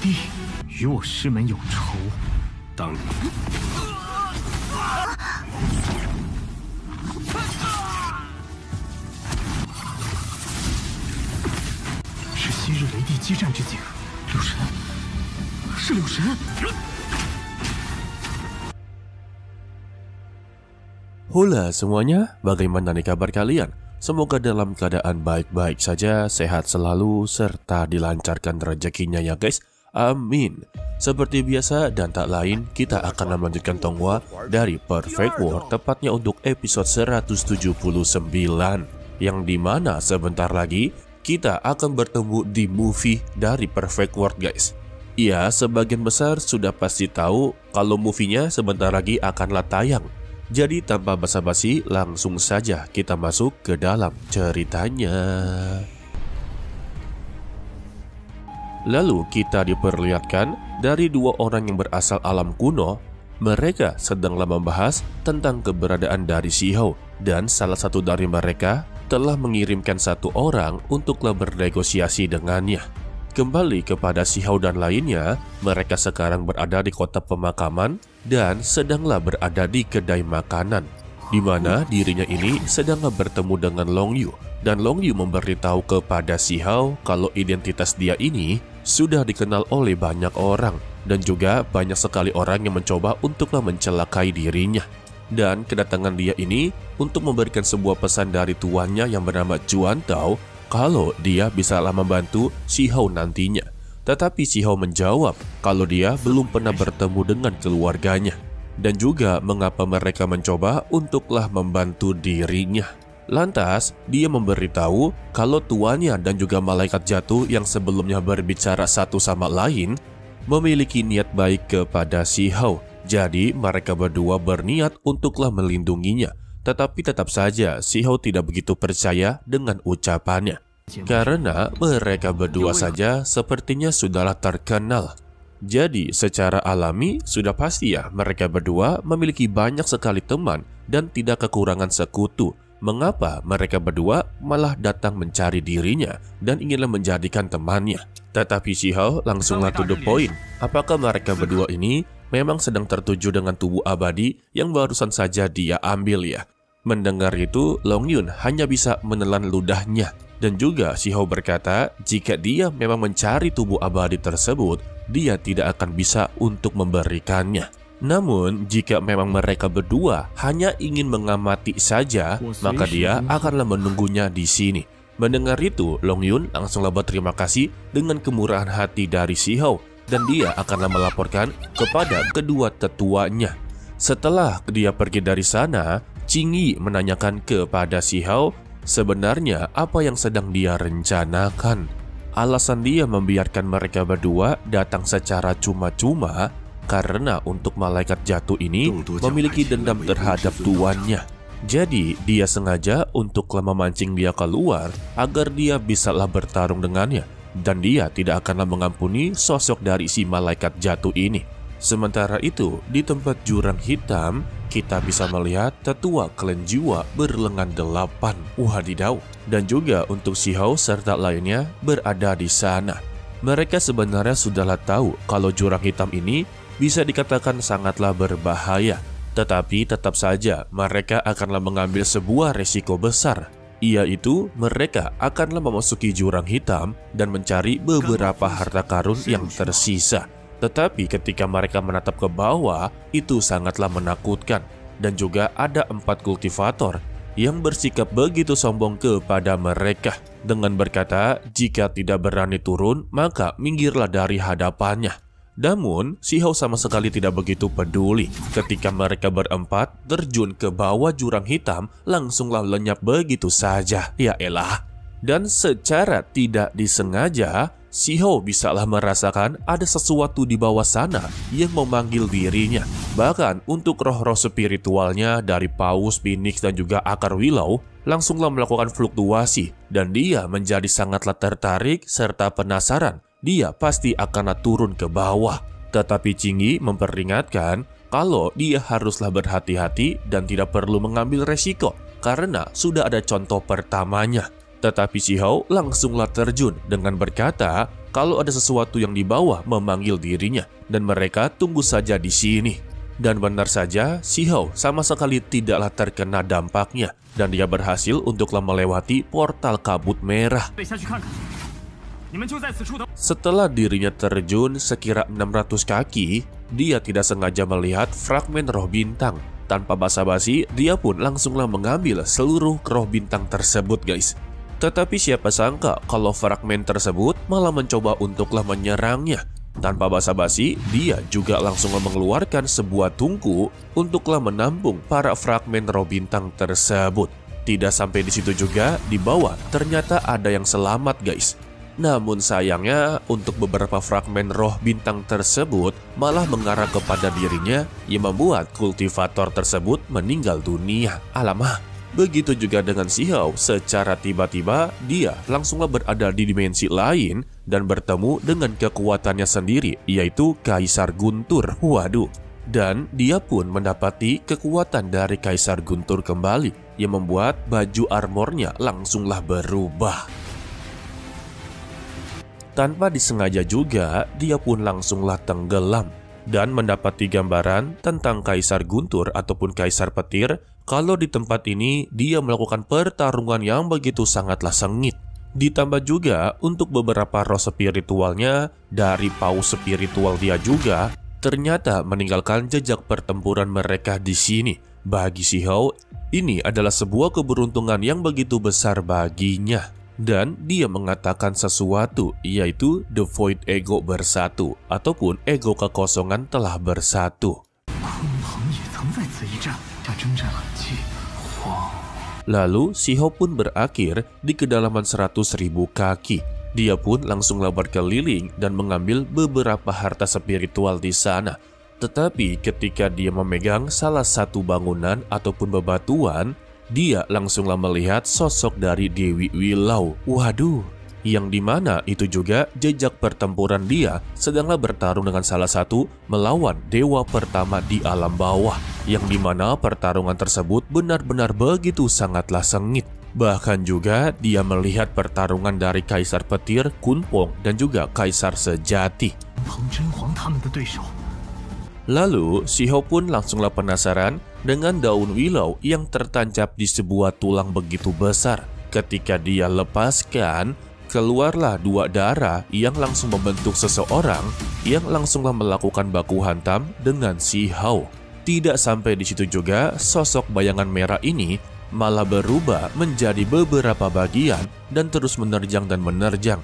帝与我师门有仇，当年是昔日雷帝激战之景。柳神，是柳神。Hula semuanya, bagaimana nih kabar kalian? Semoga dalam keadaan baik-baik saja, sehat selalu, serta dilancarkan rezekinya ya guys. Amin. Seperti biasa dan tak lain, kita akan melanjutkan Tonghua dari Perfect World, tepatnya untuk episode 179, yang dimana sebentar lagi kita akan bertemu di movie dari Perfect World guys. Ya, sebagian besar sudah pasti tahu kalau movie-nya sebentar lagi akanlah tayang. Jadi tanpa basa-basi, langsung saja kita masuk ke dalam ceritanya. Lalu kita diperlihatkan dari dua orang yang berasal alam kuno. Mereka sedanglah membahas tentang keberadaan dari Xiahou, dan salah satu dari mereka telah mengirimkan satu orang untuklah bernegosiasi dengannya. Kembali kepada Xiahou dan lainnya, mereka sekarang berada di kota pemakaman dan sedanglah berada di kedai makanan, di mana dirinya ini sedanglah bertemu dengan Long Yu, dan Long Yu memberitahu kepada Xiahou kalau identitas dia ini sudah dikenal oleh banyak orang, dan juga banyak sekali orang yang mencoba untuklah mencelakai dirinya. Dan kedatangan dia ini untuk memberikan sebuah pesan dari tuannya yang bernama Juan Tao kalau dia bisalah membantu Xiahou nantinya. Tetapi Xiahou menjawab kalau dia belum pernah bertemu dengan keluarganya, dan juga mengapa mereka mencoba untuklah membantu dirinya. Lantas dia memberitahu kalau tuannya dan juga malaikat jatuh yang sebelumnya berbicara satu sama lain memiliki niat baik kepada Xiahou. Jadi mereka berdua berniat untuklah melindunginya. Tetapi tetap saja Xiahou tidak begitu percaya dengan ucapannya, karena mereka berdua saja sepertinya sudahlah terkenal. Jadi secara alami sudah pasti ya mereka berdua memiliki banyak sekali teman dan tidak kekurangan sekutu. Mengapa mereka berdua malah datang mencari dirinya dan inginlah menjadikan temannya? Tetapi Xiahou langsunglah to the point. Apakah mereka berdua ini memang sedang tertuju dengan tubuh abadi yang barusan saja dia ambil ya? Mendengar itu, Long Yun hanya bisa menelan ludahnya. Dan juga Xiahou berkata jika dia memang mencari tubuh abadi tersebut, dia tidak akan bisa untuk memberikannya. Namun jika memang mereka berdua hanya ingin mengamati saja, maka dia akanlah menunggunya di sini. Mendengar itu, Long Yun langsunglah berterima kasih dengan kemurahan hati dari Xiahou, dan dia akanlah melaporkan kepada kedua tetuanya. Setelah dia pergi dari sana, Qing Yi menanyakan kepada Xiahou sebenarnya apa yang sedang dia rencanakan. Alasan dia membiarkan mereka berdua datang secara cuma-cuma karena untuk malaikat jatuh ini memiliki dendam terhadap tuannya. Jadi dia sengaja untuklah memancing dia keluar agar dia bisalah bertarung dengannya, dan dia tidak akanlah mengampuni sosok dari si malaikat jatuh ini. Sementara itu, di tempat jurang hitam, kita bisa melihat tetua klan jiwa berlengan 8. Wadidaw. Dan juga untuk Xiahou serta lainnya berada di sana. Mereka sebenarnya sudahlah tahu kalau jurang hitam ini bisa dikatakan sangatlah berbahaya. Tetapi tetap saja mereka akanlah mengambil sebuah resiko besar, yaitu mereka akanlah memasuki jurang hitam dan mencari beberapa harta karun yang tersisa. Tetapi ketika mereka menatap ke bawah, itu sangatlah menakutkan. Dan juga ada 4 kultivator yang bersikap begitu sombong kepada mereka dengan berkata jika tidak berani turun maka minggirlah dari hadapannya. Namun Xiahou sama sekali tidak begitu peduli. Ketika mereka berempat terjun ke bawah jurang hitam, langsunglah lenyap begitu saja. Ya elah. Dan secara tidak disengaja, Xiahou bisalah merasakan ada sesuatu di bawah sana yang memanggil dirinya. Bahkan untuk roh-roh spiritualnya dari Paus, Phoenix, dan juga Akar Willow langsunglah melakukan fluktuasi. Dan dia menjadi sangatlah tertarik serta penasaran. Dia pasti akan turun ke bawah. Tetapi Qing Yi memperingatkan kalau dia haruslah berhati-hati dan tidak perlu mengambil resiko karena sudah ada contoh pertamanya. Tetapi Xiahou langsunglah terjun dengan berkata kalau ada sesuatu yang di bawah memanggil dirinya, dan mereka tunggu saja di sini. Dan benar saja, Xiao sama sekali tidaklah terkena dampaknya, dan dia berhasil untuklah melewati portal kabut merah. Setelah dirinya terjun sekira 600 kaki, dia tidak sengaja melihat fragmen roh bintang. Tanpa basa-basi, dia pun langsunglah mengambil seluruh roh bintang tersebut, guys. Tetapi siapa sangka kalau fragmen tersebut malah mencoba untuklah menyerangnya. Tanpa basa-basi, dia juga langsung mengeluarkan sebuah tungku untuklah menampung para fragmen roh bintang tersebut. Tidak sampai di situ juga, di bawah ternyata ada yang selamat, guys. Namun sayangnya, untuk beberapa fragmen roh bintang tersebut malah mengarah kepada dirinya yang membuat kultivator tersebut meninggal dunia. Alamah, begitu juga dengan Xiao. Secara tiba-tiba, dia langsunglah berada di dimensi lain dan bertemu dengan kekuatannya sendiri, yaitu Kaisar Guntur. Waduh. Dan dia pun mendapati kekuatan dari Kaisar Guntur kembali, yang membuat baju armornya langsunglah berubah. Tanpa disengaja juga, dia pun langsunglah tenggelam dan mendapati gambaran tentang Kaisar Guntur ataupun Kaisar Petir kalau di tempat ini dia melakukan pertarungan yang begitu sangatlah sengit. Ditambah juga untuk beberapa roh spiritualnya dari paus spiritual dia juga ternyata meninggalkan jejak pertempuran mereka di sini. Bagi Xiao, ini adalah sebuah keberuntungan yang begitu besar baginya. Dan dia mengatakan sesuatu, yaitu The Void Ego bersatu, ataupun ego kekosongan telah bersatu. Lalu Xiao pun berakhir di kedalaman 100.000 kaki. Dia pun langsunglah berkeliling dan mengambil beberapa harta spiritual di sana. Tetapi ketika dia memegang salah satu bangunan ataupun bebatuan, dia langsunglah melihat sosok dari Dewi Willow. Waduh, yang dimana itu juga jejak pertempuran dia sedanglah bertarung dengan salah satu melawan dewa pertama di alam bawah, yang dimana pertarungan tersebut benar-benar begitu sangatlah sengit. Bahkan juga dia melihat pertarungan dari Kaisar Petir, Kunpong, dan juga Kaisar Sejati. Lalu, Xiao pun langsunglah penasaran dengan daun willow yang tertancap di sebuah tulang begitu besar. Ketika dia lepaskan, keluarlah dua darah yang langsung membentuk seseorang yang langsunglah melakukan baku hantam dengan Xiao. Tidak sampai di situ juga, sosok bayangan merah ini malah berubah menjadi beberapa bagian dan terus menerjang dan menerjang.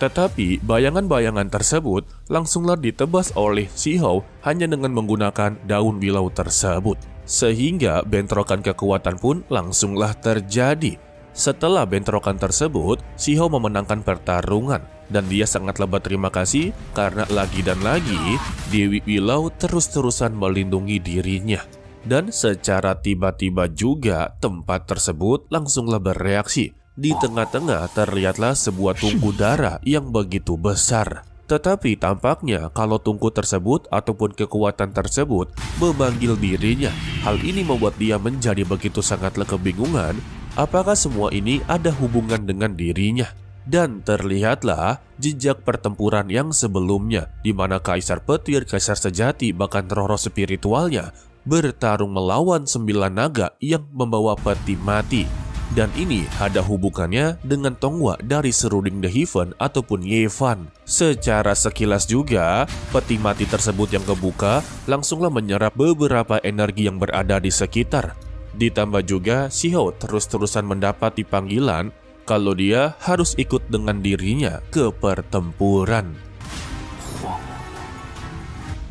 Tetapi bayangan-bayangan tersebut langsunglah ditebas oleh Xiao hanya dengan menggunakan daun willow tersebut. Sehingga bentrokan kekuatan pun langsunglah terjadi. Setelah bentrokan tersebut, Xiao memenangkan pertarungan. Dan dia sangatlah berterima kasih karena lagi dan lagi Dewi Willow terus-terusan melindungi dirinya. Dan secara tiba-tiba juga tempat tersebut langsunglah bereaksi. Di tengah-tengah terlihatlah sebuah tungku darah yang begitu besar. Tetapi tampaknya kalau tungku tersebut ataupun kekuatan tersebut memanggil dirinya. Hal ini membuat dia menjadi begitu sangatlah kebingungan. Apakah semua ini ada hubungan dengan dirinya? Dan terlihatlah jejak pertempuran yang sebelumnya, di mana Kaisar Petir, Kaisar Sejati, bahkan roh-roh spiritualnya bertarung melawan 9 naga yang membawa peti mati. Dan ini ada hubungannya dengan Tonghua dari Seruding The Heaven ataupun Yevan. Secara sekilas juga, peti mati tersebut yang kebuka langsunglah menyerap beberapa energi yang berada di sekitar. Ditambah juga Xiao terus-terusan mendapati panggilan kalau dia harus ikut dengan dirinya ke pertempuran.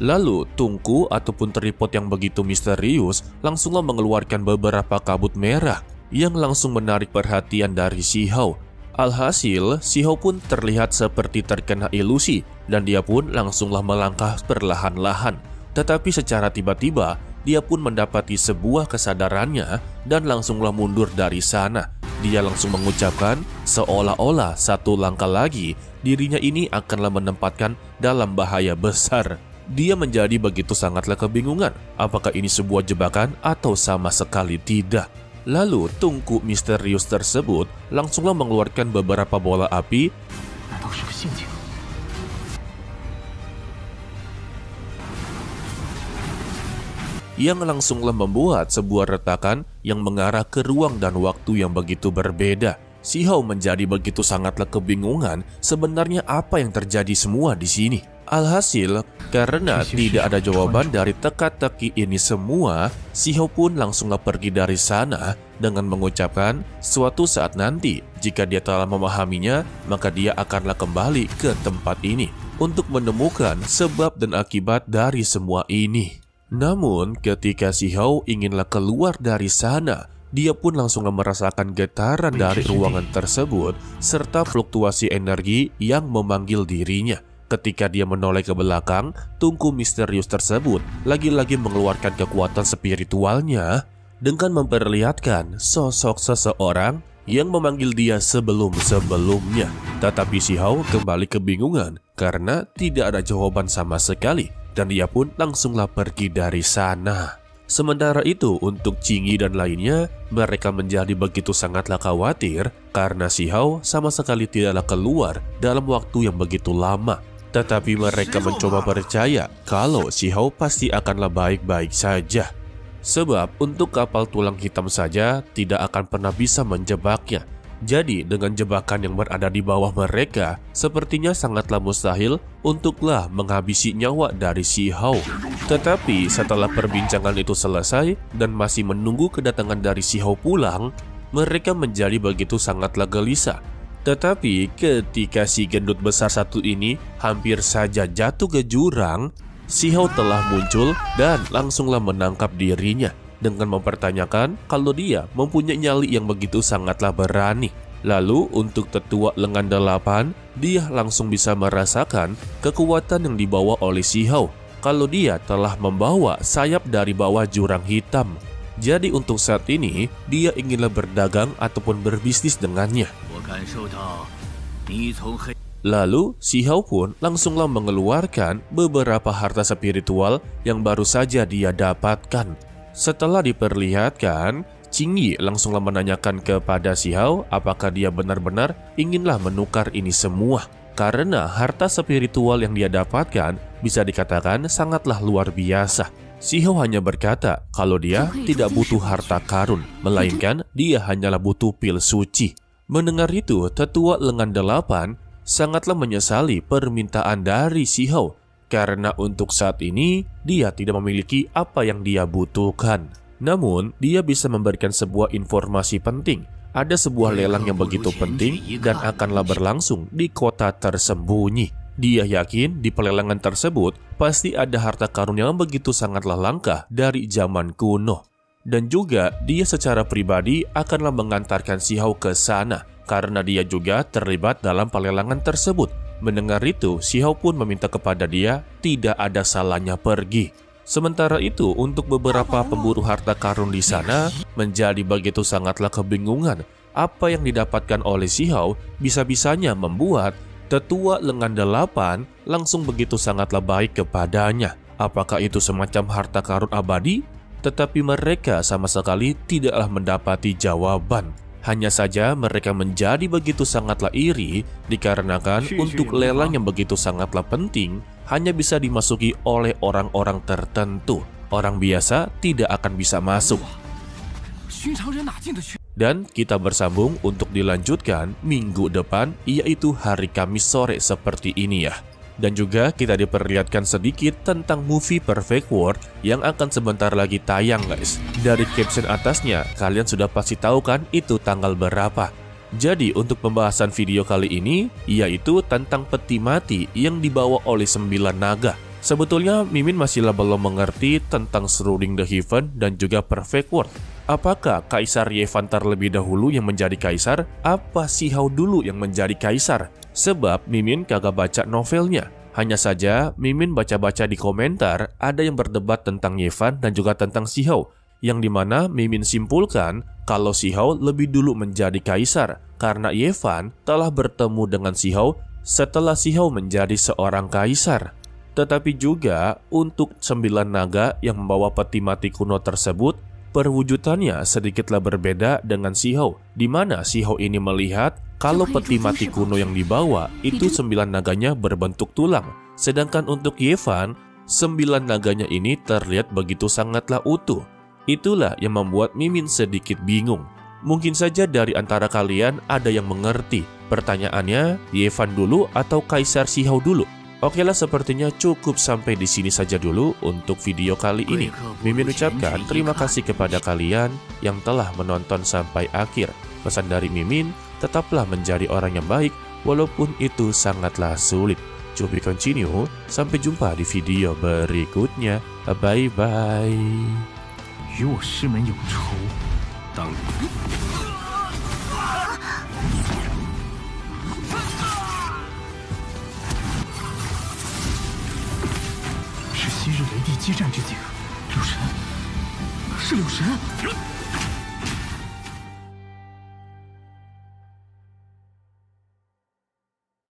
Lalu tungku ataupun tripod yang begitu misterius langsunglah mengeluarkan beberapa kabut merah yang langsung menarik perhatian dari Xiao. Alhasil, Xiao pun terlihat seperti terkena ilusi dan dia pun langsunglah melangkah perlahan-lahan. Tetapi secara tiba-tiba, dia pun mendapati sebuah kesadarannya dan langsunglah mundur dari sana. Dia langsung mengucapkan seolah-olah satu langkah lagi dirinya ini akanlah menempatkan dalam bahaya besar. Dia menjadi begitu sangatlah kebingungan apakah ini sebuah jebakan atau sama sekali tidak. Lalu tungku misterius tersebut langsunglah mengeluarkan beberapa bola api yang langsunglah membuat sebuah retakan yang mengarah ke ruang dan waktu yang begitu berbeda. Si Hao menjadi begitu sangatlah kebingungan sebenarnya apa yang terjadi semua di sini. Alhasil, karena tidak ada jawaban dari teka-teki ini semua, si Hao pun langsunglah pergi dari sana dengan mengucapkan suatu saat nanti jika dia telah memahaminya, maka dia akanlah kembali ke tempat ini untuk menemukan sebab dan akibat dari semua ini. Namun, ketika si Hao inginlah keluar dari sana, dia pun langsung merasakan getaran dari ruangan tersebut serta fluktuasi energi yang memanggil dirinya. Ketika dia menoleh ke belakang, tungku misterius tersebut lagi-lagi mengeluarkan kekuatan spiritualnya dengan memperlihatkan sosok seseorang yang memanggil dia sebelum-sebelumnya. Tetapi si Hao kembali kebingungan karena tidak ada jawaban sama sekali, dan dia pun langsunglah pergi dari sana. Sementara itu untuk Qingyi dan lainnya, mereka menjadi begitu sangatlah khawatir karena si Hao sama sekali tidaklah keluar dalam waktu yang begitu lama. Tetapi mereka mencoba percaya kalau si Hao pasti akanlah baik-baik saja. Sebab untuk kapal tulang hitam saja tidak akan pernah bisa menjebaknya. Jadi dengan jebakan yang berada di bawah mereka, sepertinya sangatlah mustahil untuklah menghabisi nyawa dari si Hao. Tetapi setelah perbincangan itu selesai dan masih menunggu kedatangan dari si Hao pulang, mereka menjadi begitu sangatlah gelisah. Tetapi ketika si gendut besar satu ini hampir saja jatuh ke jurang, si Hao telah muncul dan langsunglah menangkap dirinya dengan mempertanyakan kalau dia mempunyai nyali yang begitu sangatlah berani. Lalu untuk tetua lengan 8, dia langsung bisa merasakan kekuatan yang dibawa oleh si Hao kalau dia telah membawa sayap dari bawah jurang hitam. Jadi untuk saat ini dia inginlah berdagang ataupun berbisnis dengannya. Lalu si Hao pun langsunglah mengeluarkan beberapa harta spiritual yang baru saja dia dapatkan. Setelah diperlihatkan, Qingyi langsunglah menanyakan kepada si Hao apakah dia benar-benar inginlah menukar ini semua. Karena harta spiritual yang dia dapatkan bisa dikatakan sangatlah luar biasa. Si Hao hanya berkata kalau dia tidak butuh harta karun, melainkan dia hanyalah butuh pil suci. Mendengar itu, tetua lengan 8 sangatlah menyesali permintaan dari si Hao. Karena untuk saat ini, dia tidak memiliki apa yang dia butuhkan. Namun, dia bisa memberikan sebuah informasi penting. Ada sebuah lelang yang begitu penting dan akanlah berlangsung di kota tersembunyi. Dia yakin di pelelangan tersebut pasti ada harta karun yang begitu sangatlah langka dari zaman kuno. Dan juga dia secara pribadi akanlah mengantarkan si Hao ke sana karena dia juga terlibat dalam pelelangan tersebut. Mendengar itu, si Hao pun meminta kepada dia tidak ada salahnya pergi. Sementara itu, untuk beberapa pemburu harta karun di sana menjadi begitu sangatlah kebingungan. Apa yang didapatkan oleh si Hao bisa-bisanya membuat tetua lengan 8 langsung begitu sangatlah baik kepadanya. Apakah itu semacam harta karun abadi? Tetapi mereka sama sekali tidaklah mendapati jawaban. Hanya saja mereka menjadi begitu sangatlah iri dikarenakan untuk lelang yang begitu sangatlah penting hanya bisa dimasuki oleh orang-orang tertentu. Orang biasa tidak akan bisa masuk. Dan kita bersambung untuk dilanjutkan minggu depan, yaitu hari Kamis sore seperti ini ya. Dan juga kita diperlihatkan sedikit tentang movie Perfect World yang akan sebentar lagi tayang guys. Dari caption atasnya kalian sudah pasti tahu kan itu tanggal berapa. Jadi untuk pembahasan video kali ini yaitu tentang peti mati yang dibawa oleh 9 naga. Sebetulnya Mimin masihlah belum mengerti tentang Shrouding the Heaven dan juga Perfect World. Apakah Kaisar Yevan terlebih dahulu yang menjadi kaisar? Apa si Hao dulu yang menjadi kaisar? Sebab Mimin kagak baca novelnya. Hanya saja Mimin baca-baca di komentar ada yang berdebat tentang Yevan dan juga tentang si Hao, yang dimana Mimin simpulkan kalau si Hao lebih dulu menjadi kaisar karena Yevan telah bertemu dengan si Hao setelah si Hao menjadi seorang kaisar. Tetapi juga untuk 9 naga yang membawa peti mati kuno tersebut Perwujudannya sedikitlah berbeda dengan Shihou, di mana Shihou ini melihat kalau peti mati kuno yang dibawa itu 9 naganya berbentuk tulang. Sedangkan untuk Yevan, 9 naganya ini terlihat begitu sangatlah utuh. Itulah yang membuat Mimin sedikit bingung. Mungkin saja dari antara kalian ada yang mengerti. Pertanyaannya, Yevan dulu atau Kaisar Shihou dulu? Oke lah, sepertinya cukup sampai di sini saja dulu untuk video kali ini. Mimin ucapkan terima kasih kepada kalian yang telah menonton sampai akhir. Pesan dari Mimin, tetaplah menjadi orang yang baik walaupun itu sangatlah sulit. To be continue, sampai jumpa di video berikutnya. Bye-bye. 与我师门有仇，当是昔日雷帝激战之景，柳神，是柳神。